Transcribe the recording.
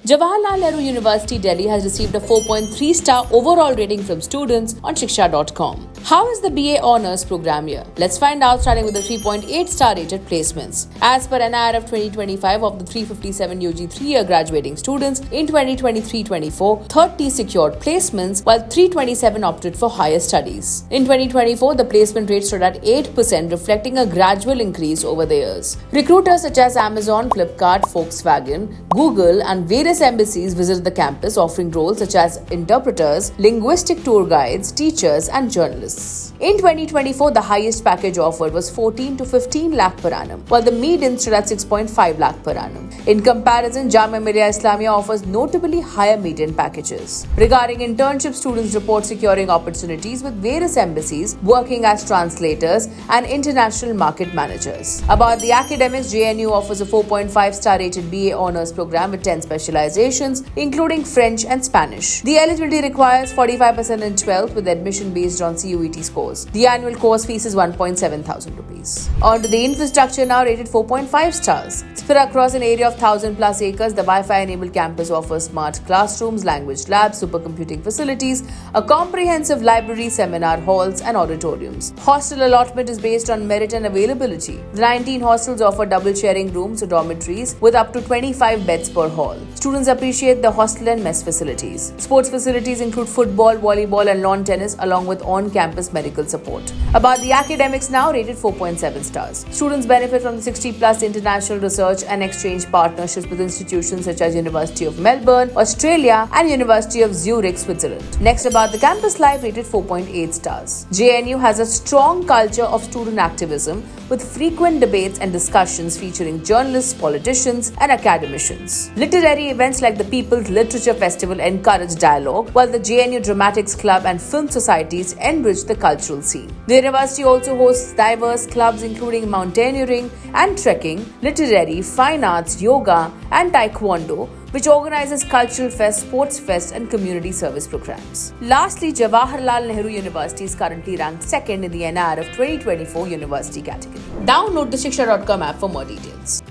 Jawaharlal Nehru University Delhi has received a 4.3 star overall rating from students on Shiksha.com. How is the BA Honours program here? Let's find out, starting with the 3.8 star rated placements. As per NIRF 2025, of the 357 UG 3-year graduating students in 2023-24, 30 secured placements while 327 opted for higher studies. In 2024, the placement rate stood at 8%, reflecting a gradual increase over the years. Recruiters such as Amazon, Flipkart, Volkswagen, Google and various embassies visited the campus, offering roles such as interpreters, linguistic tour guides, teachers and journalists. In 2024, the highest package offered was 14 to 15 lakh per annum, while the median stood at 6.5 lakh per annum. In comparison, Jamia Millia Islamia offers notably higher median packages. Regarding internships, students report securing opportunities with various embassies, working as translators and international market managers. About the academics, JNU offers a 4.5 star rated BA Honours program with 10 specializations, including French and Spanish. The eligibility requires 45% in 12th with admission based on CUET scores. The annual course fees is 1.7 thousand rupees. On to the infrastructure now, rated 4.5 stars. Spread across an area of 1,000 plus acres, the Wi-Fi enabled campus offers smart classrooms, language labs, supercomputing facilities, a comprehensive library, seminar halls and auditoriums. Hostel allotment is based on merit and availability. The 19 hostels offer double sharing rooms or dormitories with up to 25 beds per hall. Students appreciate the hostel and mess facilities. Sports facilities include football, volleyball and lawn tennis along with on-campus medical support. About the academics now, rated 4.7 stars. Students benefit from the 60 plus international research and exchange partnerships with institutions such as University of Melbourne, Australia and University of Zurich, Switzerland. Next, about the campus life, rated 4.8 stars. JNU has a strong culture of student activism with frequent debates and discussions featuring journalists, politicians and academicians. Literary events like the People's Literature Festival encourage dialogue, while the JNU Dramatics Club and Film Societies enrich the cultural scene. The university also hosts diverse clubs including mountaineering and trekking, literary, fine arts, yoga and taekwondo, which organizes cultural fest, sports fest and community service programs. Lastly, Jawaharlal Nehru University is currently ranked second in the NIRF 2024 university category. Download the Shiksha.com app for more details.